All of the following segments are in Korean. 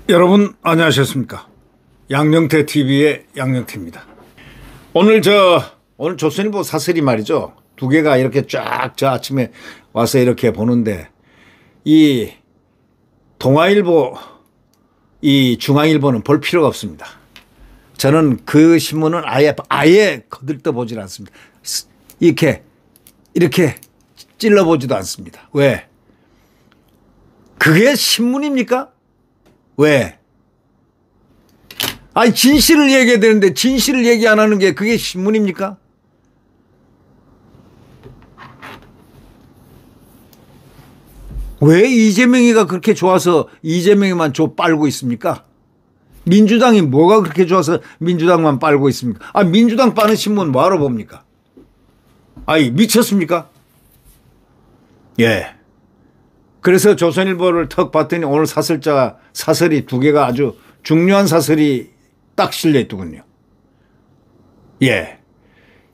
여러분 안녕하셨습니까? 양영태 TV의 양영태입니다. 오늘 조선일보 사설이 말이죠. 두 개가 이렇게 쫙 저 아침에 와서 이렇게 보는데 이 동아일보, 이 중앙일보는 볼 필요가 없습니다. 저는 그 신문은 아예 거들떠 보질 않습니다. 이렇게 찔러보지도 않습니다. 왜? 그게 신문입니까? 왜? 아니 진실을 얘기해야 되는데 진실을 얘기 안 하는 게 그게 신문입니까? 왜 이재명이가 그렇게 좋아서 이재명이만 빨고 있습니까? 민주당이 뭐가 그렇게 좋아서 민주당만 빨고 있습니까? 아, 민주당 빠는 신문 뭐하러 봅니까? 아이, 미쳤습니까? 예. 그래서 조선일보를 턱 봤더니 오늘 사설이 두 개가 아주 중요한 사설이 딱 실려 있더군요. 예.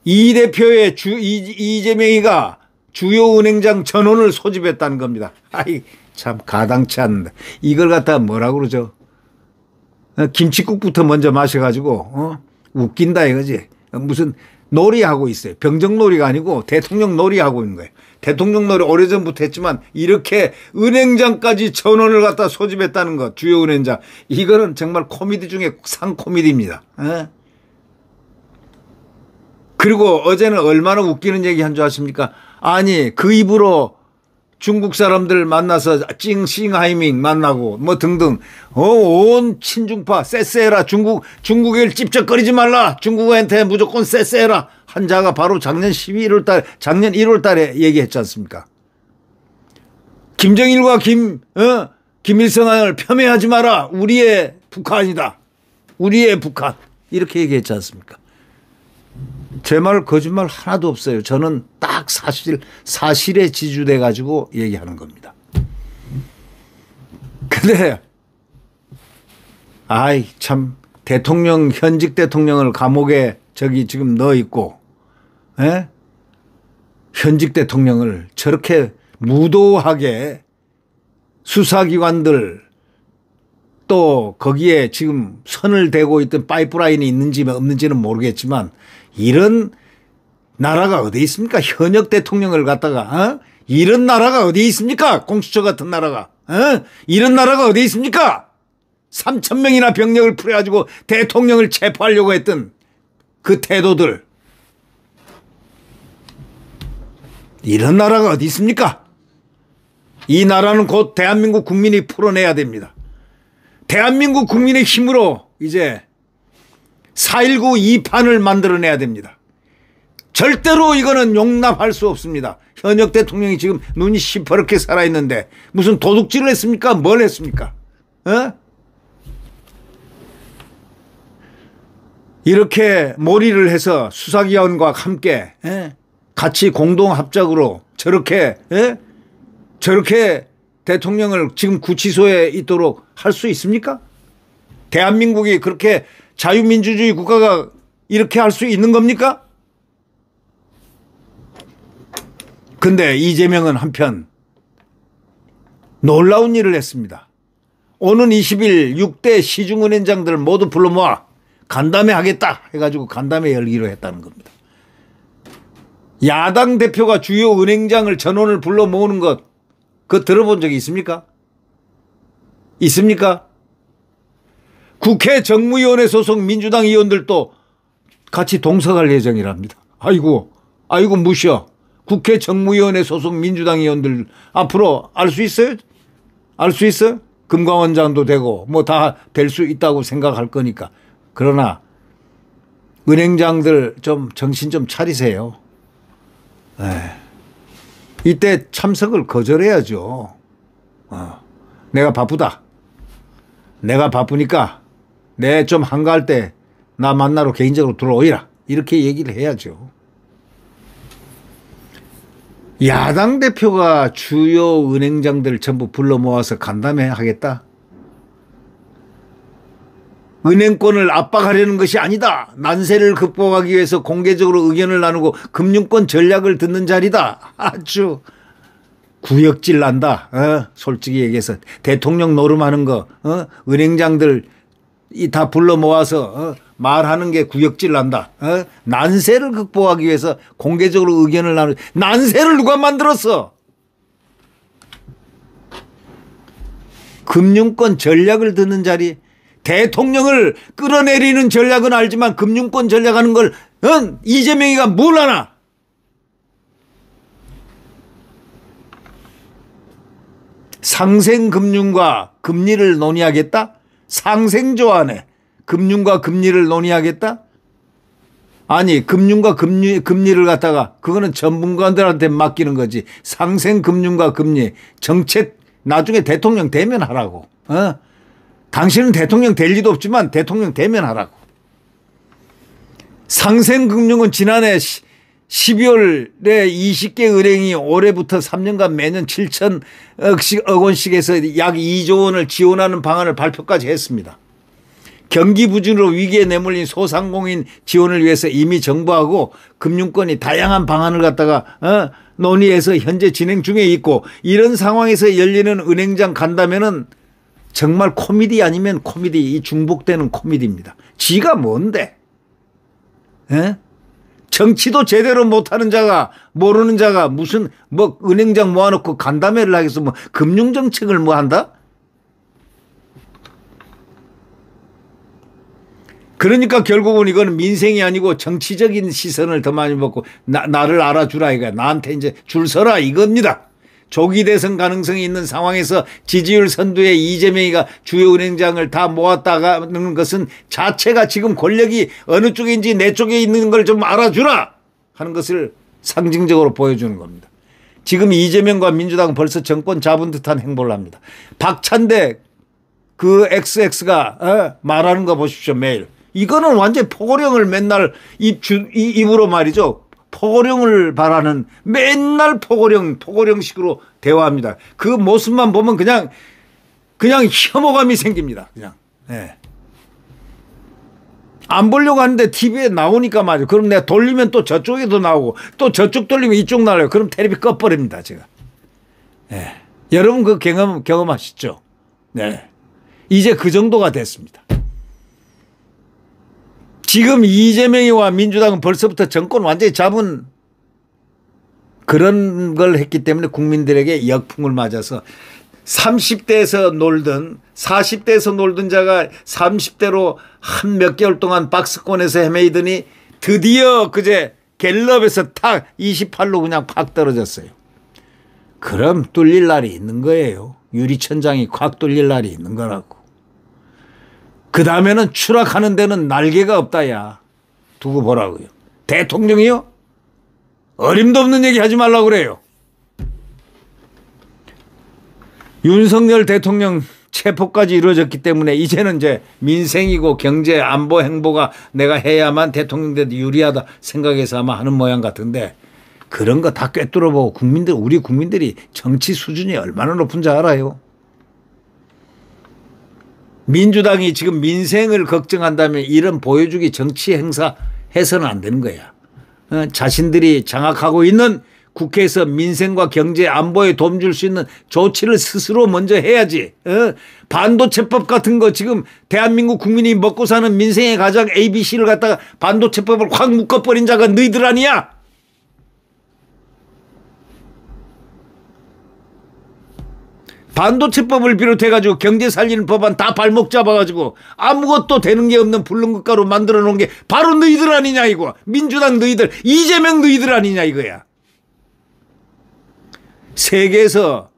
이 대표의 이재명이가 주요 은행장 전원을 소집했다는 겁니다. 아이, 참 가당치 않는다. 이걸 갖다가 뭐라고 그러죠? 김칫국부터 먼저 마셔가지고, 웃긴다 이거지. 무슨 놀이하고 있어요. 병정놀이가 아니고 대통령 놀이하고 있는 거예요. 대통령 놀이 오래전부터 했지만 이렇게 은행장까지 전원을 갖다 소집했다는 것, 주요 은행장. 이거는 정말 코미디 중에 상코미디입니다. 그리고 어제는 얼마나 웃기는 얘기 한 줄 아십니까? 아니, 그 입으로 중국 사람들 만나서 찡싱하이밍 만나고 뭐 등등 온 친중파 쎄쎄해라 중국을 찝쩍거리지 말라 중국한테 무조건 쎄쎄해라 한 자가 바로 작년 1월 달에 얘기했지 않습니까? 김정일과 김일성을 폄훼하지 마라. 우리의 북한이다. 우리의 북한. 이렇게 얘기했지 않습니까? 제 말 거짓말 하나도 없어요. 저는 딱 사실에 지주돼 가지고 얘기하는 겁니다. 근데 아이 참 현직 대통령을 감옥에 지금 넣어 있고, 에? 현직 대통령을 저렇게 무도하게 수사기관들 또 거기에 지금 선을 대고 있던 파이프라인이 있는지 없는지는 모르겠지만 이런 나라가 어디 있습니까? 현역 대통령을 갖다가 이런 나라가 어디 있습니까? 공수처 같은 나라가 이런 나라가 어디 있습니까? 3,000명이나 병력을 풀어가지고 대통령을 체포하려고 했던 그 태도들, 이런 나라가 어디 있습니까? 이 나라는 곧 대한민국 국민이 풀어내야 됩니다. 대한민국 국민의 힘으로 이제 4.19 2판을 만들어내야 됩니다. 절대로 이거는 용납할 수 없습니다. 현역 대통령이 지금 눈이 시퍼렇게 살아있는데 무슨 도둑질을 했습니까? 뭘 했습니까? 이렇게 몰이를 해서 수사기관과 함께 같이 공동합작으로 저렇게 대통령을 지금 구치소에 있도록 할 수 있습니까? 대한민국이 그렇게 자유민주주의 국가가 이렇게 할 수 있는 겁니까? 근데 이재명은 한편 놀라운 일을 했습니다. 오는 20일 6대 시중은행장들을 모두 불러 모아 간담회 하겠다 해가지고 간담회 열기로 했다는 겁니다. 야당 대표가 주요 은행장을 전원을 불러 모으는 것, 그거 들어본 적이 있습니까? 있습니까? 국회 정무위원회 소속 민주당 의원들도 같이 동석할 예정이랍니다. 아이고 무셔. 국회 정무위원회 소속 민주당 의원들 앞으로 알 수 있어요? 알 수 있어요? 금감원장도 되고 뭐 다 될 수 있다고 생각할 거니까. 그러나 은행장들 좀 정신 좀 차리세요. 이때 참석을 거절해야죠. 내가 바쁘다. 내가 바쁘니까 내 좀 한가할 때 나 만나러 개인적으로 들어오이라. 이렇게 얘기를 해야죠. 야당 대표가 주요 은행장들 전부 불러 모아서 간담회 하겠다? 은행권을 압박하려는 것이 아니다. 난세를 극복하기 위해서 공개적으로 의견을 나누고 금융권 전략을 듣는 자리다. 아주 구역질 난다. 솔직히 얘기해서 대통령 노름하는 거 은행장들 다 불러 모아서 말하는 게 구역질 난다. 난세를 극복하기 위해서 공개적으로 의견을 나누. 난세를 누가 만들었어? 금융권 전략을 듣는 자리. 대통령을 끌어내리는 전략은 알지만 금융권 전략하는 걸 이재명이가 뭘 하나? 상생금융과 금리를 논의하겠다? 상생조안에 금융과 금리를 논의하겠다? 아니 금융과 금리를 갖다가 그거는 전문가들한테 맡기는 거지. 상생금융과 금리 정책 나중에 대통령 되면 하라고. 당신은 대통령 될 리도 없지만 대통령 되면 하라고. 상생금융은 지난해 12월에 20개 은행이 올해부터 3년간 매년 7천억 원씩 해서 약 2조 원을 지원하는 방안을 발표까지 했습니다. 경기 부진으로 위기에 내몰린 소상공인 지원을 위해서 이미 정부하고 금융권이 다양한 방안을 갖다가 논의해서 현재 진행 중에 있고, 이런 상황에서 열리는 은행장 간다면은 정말 코미디 아니면 코미디, 이 중복되는 코미디입니다. 지가 뭔데? 정치도 제대로 못하는 자가, 모르는 자가 무슨 뭐 은행장 모아놓고 간담회를 하겠어? 뭐 금융정책을 뭐 한다? 그러니까 결국은 이거는 민생이 아니고 정치적인 시선을 더 많이 먹고 나를 알아주라 이거야. 나한테 이제 줄 서라 이겁니다. 조기 대선 가능성이 있는 상황에서 지지율 선두에 이재명이가 주요 은행장을 다 모았다가는 것은 자체가 지금 권력이 어느 쪽인지 내 쪽에 있는 걸 좀 알아주라 하는 것을 상징적으로 보여주는 겁니다. 지금 이재명과 민주당은 벌써 정권 잡은 듯한 행보를 합니다. 박찬대 그 XX가 말하는 거 보십시오. 매일. 이거는 완전히 포고령을 맨날 입으로 말이죠. 포고령을 바라는 맨날 포고령식으로 대화합니다. 그 모습만 보면 그냥 혐오감이 생깁니다. 그냥. 네. 안 보려고 하는데 TV에 나오니까 말이죠. 그럼 내가 돌리면 또 저쪽에도 나오고 또 저쪽 돌리면 이쪽 나와요. 그럼 텔레비 꺼버립니다. 제가. 네. 여러분 그 경험하시죠? 네. 이제 그 정도가 됐습니다. 지금 이재명이와 민주당은 벌써부터 정권 완전히 잡은 그런 걸 했기 때문에 국민들에게 역풍을 맞아서 30대에서 놀던 40대에서 놀던 자가 30대로 한 몇 개월 동안 박스권에서 헤매이더니 드디어 그제 갤럽에서 탁 28로 그냥 팍 떨어졌어요. 그럼 뚫릴 날이 있는 거예요. 유리천장이 콱 뚫릴 날이 있는 거라고. 그 다음에는 추락하는 데는 날개가 없다야. 두고 보라고요. 대통령이요? 어림도 없는 얘기 하지 말라고 그래요. 윤석열 대통령 체포까지 이루어졌기 때문에 이제는 이제 민생이고 경제 안보 행보가 내가 해야만 대통령 돼도 유리하다 생각해서 아마 하는 모양 같은데, 그런 거 다 꿰뚫어보고 우리 국민들이 정치 수준이 얼마나 높은지 알아요. 민주당이 지금 민생을 걱정한다면 이런 보여주기 정치 행사 해서는 안 되는 거야. 자신들이 장악하고 있는 국회에서 민생과 경제 안보에 도움 줄 수 있는 조치를 스스로 먼저 해야지. 반도체법 같은 거 지금 대한민국 국민이 먹고 사는 민생의 가장 ABC를 갖다가 반도체법을 확 묶어버린 자가 너희들 아니야? 반도체법을 비롯해가지고 경제 살리는 법안 다 발목 잡아가지고 아무것도 되는 게 없는 불능급가로 만들어 놓은 게 바로 너희들 아니냐 이거. 민주당 너희들, 이재명 너희들 아니냐 이거야. 세계에서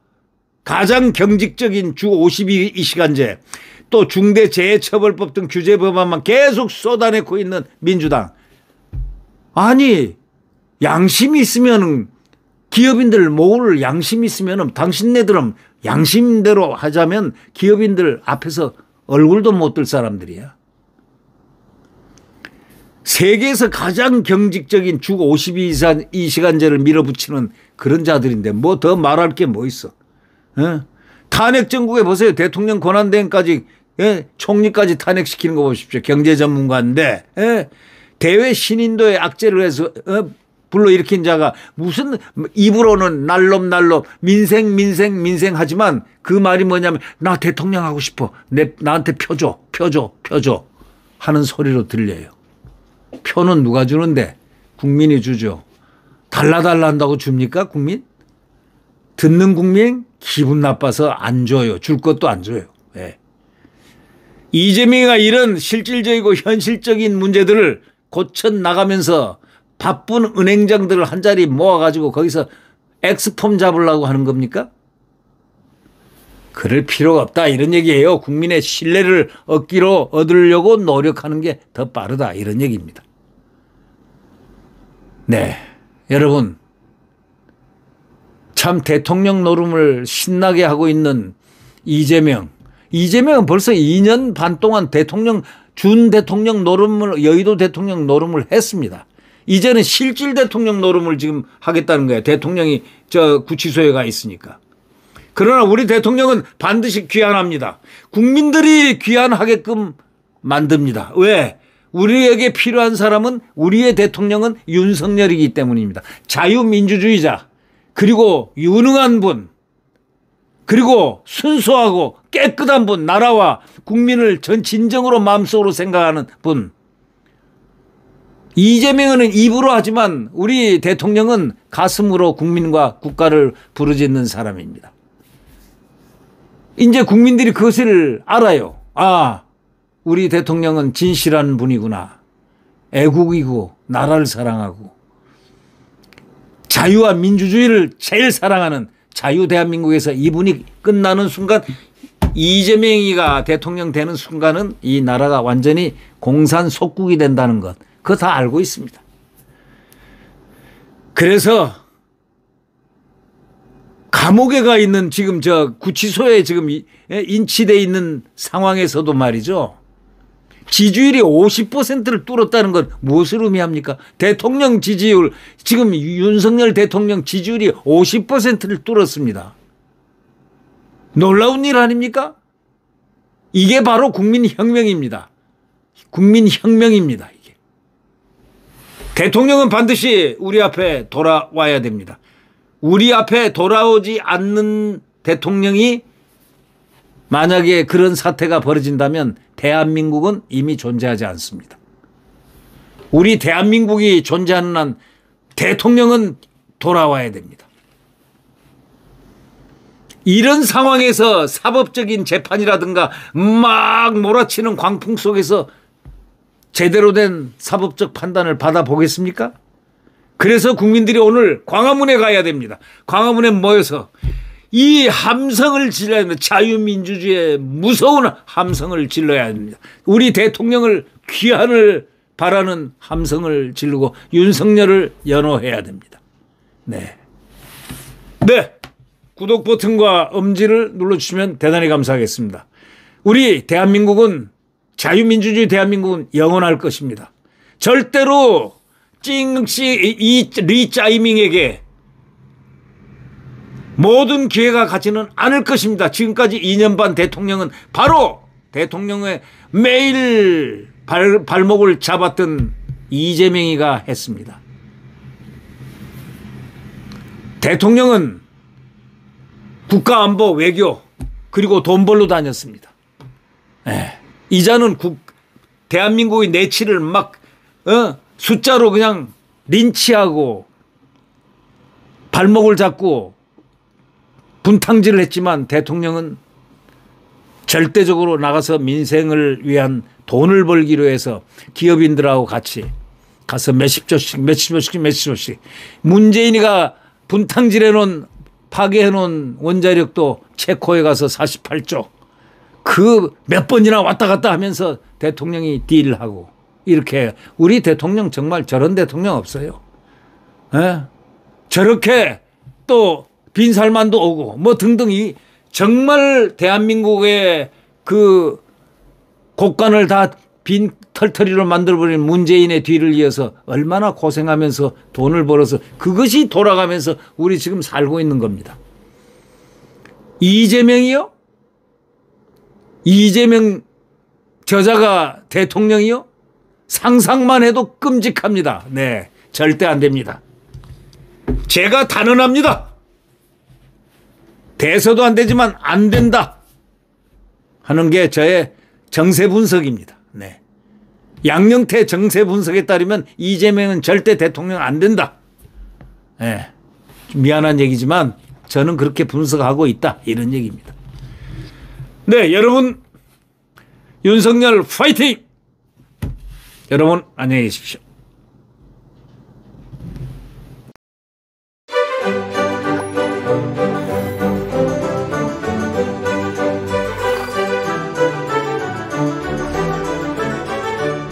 가장 경직적인 주 52시간제 또 중대재해처벌법 등 규제 법안만 계속 쏟아내고 있는 민주당. 아니 양심이 있으면 기업인들 모을 양심이 있으면 당신네들은 양심대로 하자면 기업인들 앞에서 얼굴도 못 들 사람들이야. 세계에서 가장 경직적인 주 52시간제를 밀어붙이는 그런 자들인데 뭐 더 말할 게 뭐 있어. 탄핵 정국에 보세요. 대통령 권한대행까지 예? 총리까지 탄핵시키는 거 보십시오. 경제 전문가인데 예? 대외 신인도의 악재를 해서 불러일으킨 자가 무슨 입으로는 날놈 민생 하지만 그 말이 뭐냐면 나 대통령 하고 싶어. 나한테 펴줘 하는 소리로 들려요. 표는 누가 주는데? 국민이 주죠. 달라 한다고 줍니까 국민? 듣는 국민 기분 나빠서 안 줘요. 줄 것도 안 줘요. 네. 이재명이가 이런 실질적이고 현실적인 문제들을 고쳐나가면서 바쁜 은행장들을 한 자리 모아가지고 거기서 엑스폼 잡으려고 하는 겁니까? 그럴 필요가 없다 이런 얘기예요. 국민의 신뢰를 얻으려고 노력하는 게 더 빠르다 이런 얘기입니다. 네, 여러분 참 대통령 노름을 신나게 하고 있는 이재명은 벌써 2년 반 동안 준 대통령 노름을 여의도 대통령 노름을 했습니다. 이제는 실질 대통령 노름을 지금 하겠다는 거예요. 대통령이 구치소에 가 있으니까. 그러나 우리 대통령은 반드시 귀환합니다. 국민들이 귀환하게끔 만듭니다. 왜? 우리에게 필요한 사람은 우리의 대통령은 윤석열이기 때문입니다. 자유민주주의자 그리고 유능한 분 그리고 순수하고 깨끗한 분 나라와 국민을 진정으로 마음속으로 생각하는 분 이재명은 입으로 하지만 우리 대통령은 가슴으로 국민과 국가를 부르짖는 사람입니다. 이제 국민들이 그것을 알아요. 아, 우리 대통령은 진실한 분이구나. 애국이고 나라를 사랑하고 자유와 민주주의를 제일 사랑하는 자유 대한민국에서 이분이 끝나는 순간 이재명이가 대통령 되는 순간은 이 나라가 완전히 공산속국이 된다는 것. 그거 다 알고 있습니다. 그래서 감옥에 가 있는 지금 구치소에 지금 인치되어 있는 상황에서도 말이죠. 지지율이 50%를 뚫었다는 건 무엇을 의미합니까? 대통령 지지율, 지금 윤석열 대통령 지지율이 50%를 뚫었습니다. 놀라운 일 아닙니까? 이게 바로 국민혁명입니다. 국민혁명입니다. 이게. 대통령은 반드시 우리 앞에 돌아와야 됩니다. 우리 앞에 돌아오지 않는 대통령이 만약에 그런 사태가 벌어진다면 대한민국은 이미 존재하지 않습니다. 우리 대한민국이 존재하는 한 대통령은 돌아와야 됩니다. 이런 상황에서 사법적인 재판이라든가 막 몰아치는 광풍 속에서 제대로 된 사법적 판단을 받아보겠습니까? 그래서 국민들이 오늘 광화문에 가야 됩니다. 광화문에 모여서 이 함성을 질러야 합니다. 자유민주주의의 무서운 함성을 질러야 합니다. 우리 대통령을 귀환을 바라는 함성을 지르고 윤석열을 연호해야 됩니다. 네. 구독 버튼과 엄지를 눌러주시면 대단히 감사하겠습니다. 우리 대한민국은 자유민주주의 대한민국은 영원할 것입니다. 절대로 찡씨 리짜이밍에게 모든 기회가 가지는 않을 것입니다. 지금까지 2년 반 대통령은 바로 대통령의 매일 발목을 잡았던 이재명이가 했습니다. 대통령은 국가안보 외교 그리고 돈 벌러 다녔습니다. 이자는 대한민국의 내치를 막 숫자로 그냥 린치하고 발목을 잡고 분탕질을 했지만 대통령은 절대적으로 나가서 민생을 위한 돈을 벌기로 해서 기업인들하고 같이 가서 몇십 조씩 문재인이가 분탕질해 놓은 파괴해 놓은 원자력도 체코에 가서 48조 그 몇 번이나 왔다 갔다 하면서 대통령이 딜하고 이렇게 우리 대통령 정말 저런 대통령 없어요. 저렇게 또 빈살만도 오고 뭐 등등 정말 대한민국의 그 곳간을 다 빈 털터리로 만들어버린 문재인의 뒤를 이어서 얼마나 고생하면서 돈을 벌어서 그것이 돌아가면서 우리 지금 살고 있는 겁니다. 이재명이요? 이재명 저자가 대통령이요? 상상만 해도 끔찍합니다. 네, 절대 안 됩니다. 제가 단언합니다. 돼서도 안 되지만 안 된다 하는 게 저의 정세 분석입니다. 네. 양영태 정세 분석에 따르면 이재명은 절대 대통령 안 된다. 네. 미안한 얘기지만 저는 그렇게 분석하고 있다, 이런 얘기입니다. 네, 여러분 윤석열 파이팅! 여러분 안녕히 계십시오.